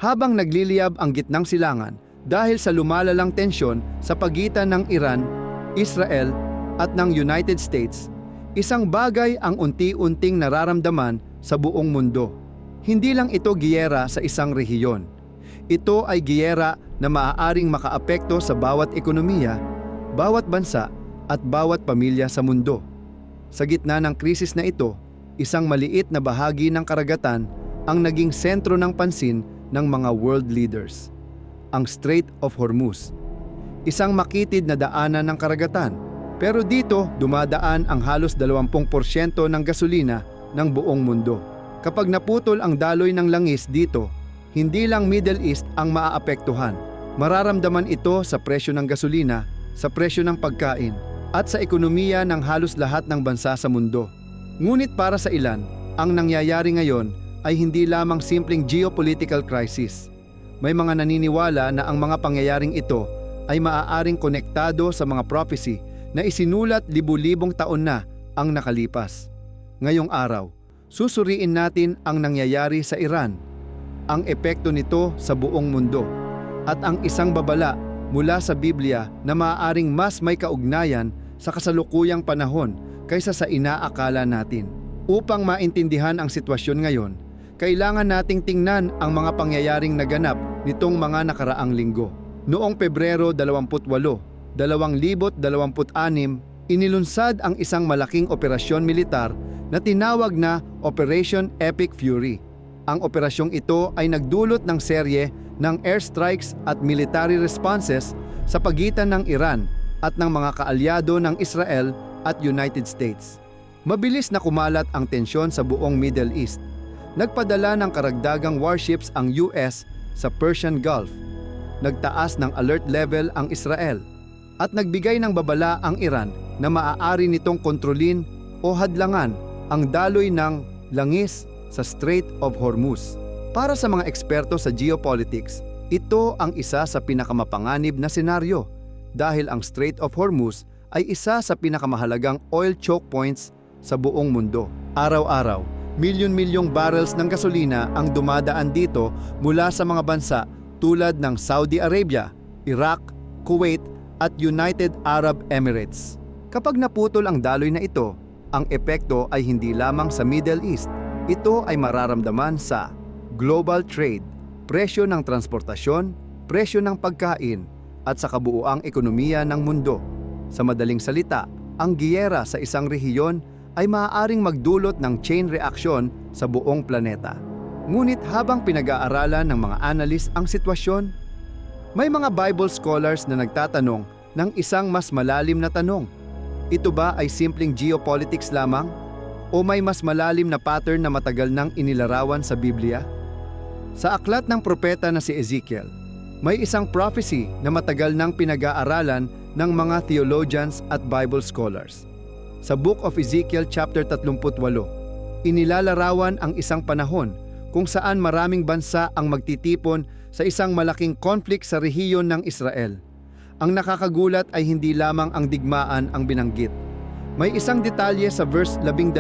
Habang nagliliyab ang gitnang silangan dahil sa lumalalang tensyon sa pagitan ng Iran, Israel at ng United States, isang bagay ang unti-unting nararamdaman sa buong mundo. Hindi lang ito giyera sa isang rehiyon. Ito ay giyera na maaaring makaapekto sa bawat ekonomiya, bawat bansa at bawat pamilya sa mundo. Sa gitna ng krisis na ito, isang maliit na bahagi ng karagatan ang naging sentro ng pansin ng mga world leaders. Ang Strait of Hormuz. Isang makitid na daanan ng karagatan, pero dito dumadaan ang halos 20% ng gasolina ng buong mundo. Kapag naputol ang daloy ng langis dito, hindi lang Middle East ang maaapektuhan. Mararamdaman ito sa presyo ng gasolina, sa presyo ng pagkain, at sa ekonomiya ng halos lahat ng bansa sa mundo. Ngunit para sa ilan, ang nangyayari ngayon ay hindi lamang simpleng geopolitical crisis. May mga naniniwala na ang mga pangyayaring ito ay maaaring konektado sa mga prophecy na isinulat libu-libong taon na ang nakalipas. Ngayong araw, susuriin natin ang nangyayari sa Iran, ang epekto nito sa buong mundo, at ang isang babala mula sa Biblia na maaaring mas may kaugnayan sa kasalukuyang panahon kaysa sa inaakala natin. Upang maintindihan ang sitwasyon ngayon, kailangan nating tingnan ang mga pangyayaring naganap nitong mga nakaraang linggo. Noong Pebrero 28, 2026, inilunsad ang isang malaking operasyon militar na tinawag na Operation Epic Fury. Ang operasyong ito ay nagdulot ng serye ng airstrikes at military responses sa pagitan ng Iran at ng mga kaalyado ng Israel at United States. Mabilis na kumalat ang tensyon sa buong Middle East. Nagpadala ng karagdagang warships ang US sa Persian Gulf. Nagtaas ng alert level ang Israel at nagbigay ng babala ang Iran na maaari nitong kontrolin o hadlangan ang daloy ng langis sa Strait of Hormuz. Para sa mga eksperto sa geopolitics, ito ang isa sa pinakamapanganib na senaryo dahil ang Strait of Hormuz ay isa sa pinakamahalagang oil choke points sa buong mundo. Araw-araw, milyon-milyong barrels ng gasolina ang dumadaan dito mula sa mga bansa tulad ng Saudi Arabia, Iraq, Kuwait at United Arab Emirates. Kapag naputol ang daloy na ito, ang epekto ay hindi lamang sa Middle East. Ito ay mararamdaman sa global trade, presyo ng transportasyon, presyo ng pagkain, at sa kabuuang ekonomiya ng mundo. Sa madaling salita, ang giyera sa isang rehiyon ay maaaring magdulot ng chain reaction sa buong planeta. Ngunit habang pinag-aaralan ng mga analyst ang sitwasyon, may mga Bible scholars na nagtatanong ng isang mas malalim na tanong. Ito ba ay simpleng geopolitics lamang? O may mas malalim na pattern na matagal nang inilarawan sa Biblia? Sa aklat ng propeta na si Ezekiel, may isang prophecy na matagal nang pinag-aaralan ng mga theologians at Bible scholars. Sa Book of Ezekiel chapter 38, inilalarawan ang isang panahon kung saan maraming bansa ang magtitipon sa isang malaking conflict sa rehiyon ng Israel. Ang nakakagulat ay hindi lamang ang digmaan ang binanggit. May isang detalye sa verse 12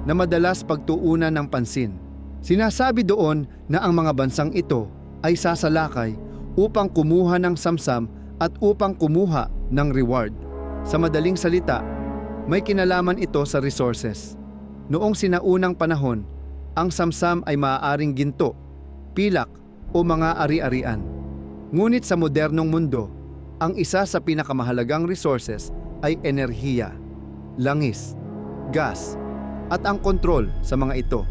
na madalas pagtuunan ng pansin. Sinasabi doon na ang mga bansang ito ay sasalakay upang kumuha ng samsam at upang kumuha ng reward. Sa madaling salita, may kinalaman ito sa resources. Noong sinaunang panahon, ang samsam ay maaaring ginto, pilak o mga ari-arian. Ngunit sa modernong mundo, ang isa sa pinakamahalagang resources ay enerhiya, langis, gas, at ang kontrol sa mga ito.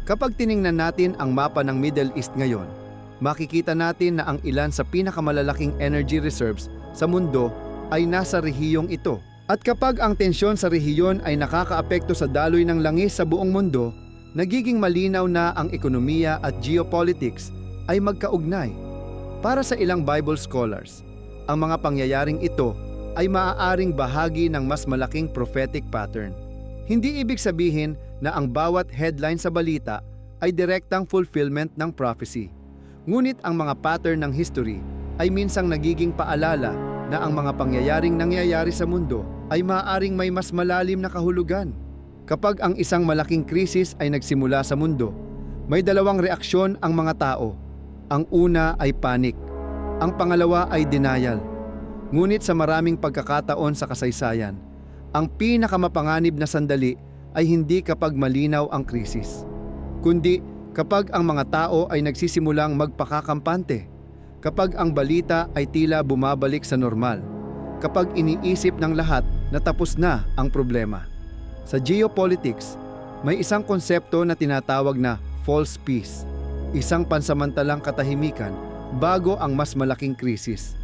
Kapag tiningnan natin ang mapa ng Middle East ngayon, makikita natin na ang ilan sa pinakamalalaking energy reserves sa mundo ay nasa rehiyong ito. At kapag ang tensyon sa rehiyon ay nakakaapekto sa daloy ng langis sa buong mundo, nagiging malinaw na ang ekonomiya at geopolitics ay magkaugnay. Para sa ilang Bible scholars, ang mga pangyayaring ito ay maaaring bahagi ng mas malaking prophetic pattern. Hindi ibig sabihin na ang bawat headline sa balita ay direktang fulfillment ng prophecy. Ngunit ang mga pattern ng history ay minsang nagiging paalala na ang mga pangyayaring nangyayari sa mundo ay maaaring may mas malalim na kahulugan. Kapag ang isang malaking krisis ay nagsimula sa mundo, may dalawang reaksyon ang mga tao. Ang una ay panic. Ang pangalawa ay denial. Ngunit sa maraming pagkakataon sa kasaysayan, ang pinakamapanganib na sandali ay hindi kapag malinaw ang krisis, kundi kapag ang mga tao ay nagsisimulang magpakakampante, kapag ang balita ay tila bumabalik sa normal, kapag iniisip ng lahat na tapos na ang problema. Sa geopolitics, may isang konsepto na tinatawag na false peace, isang pansamantalang katahimikan bago ang mas malaking krisis.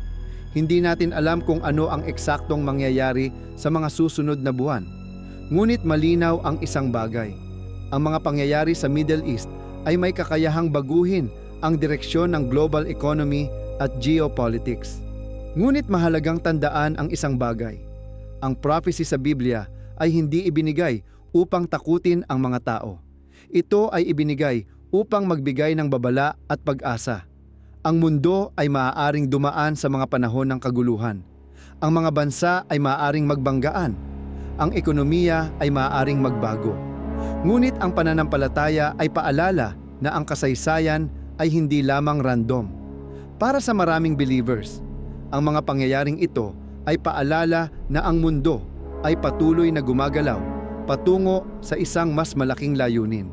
Hindi natin alam kung ano ang eksaktong mangyayari sa mga susunod na buwan. Ngunit malinaw ang isang bagay. Ang mga pangyayari sa Middle East ay may kakayahang baguhin ang direksyon ng global economy at geopolitics. Ngunit mahalagang tandaan ang isang bagay. Ang prophecy sa Biblia ay hindi ibinigay upang takutin ang mga tao. Ito ay ibinigay upang magbigay ng babala at pag-asa. Ang mundo ay maaaring dumaan sa mga panahon ng kaguluhan. Ang mga bansa ay maaaring magbanggaan. Ang ekonomiya ay maaaring magbago. Ngunit ang pananampalataya ay paalala na ang kasaysayan ay hindi lamang random. Para sa maraming believers, ang mga pangyayaring ito ay paalala na ang mundo ay patuloy na gumagalaw patungo sa isang mas malaking layunin.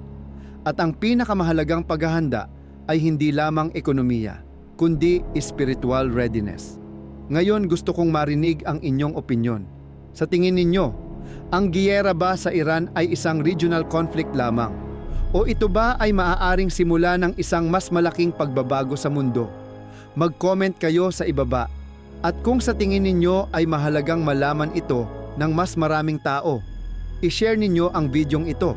At ang pinakamahalagang paghahanda ay hindi lamang ekonomiya, kundi spiritual readiness. Ngayon gusto kong marinig ang inyong opinyon. Sa tingin ninyo, ang giyera ba sa Iran ay isang regional conflict lamang? O ito ba ay maaaring simula ng isang mas malaking pagbabago sa mundo? Mag-comment kayo sa ibaba. At kung sa tingin ninyo ay mahalagang malaman ito ng mas maraming tao, i-share ninyo ang videong ito.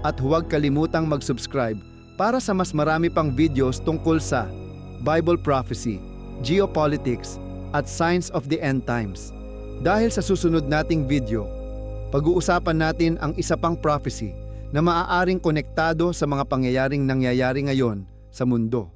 At huwag kalimutang mag-subscribe para sa mas marami pang videos tungkol sa Bible prophecy, geopolitics, at signs of the end times. Dahil sa susunod nating video, pag-uusapan natin ang isa pang prophecy na maaaring konektado sa mga pangyayaring nangyayari ngayon sa mundo.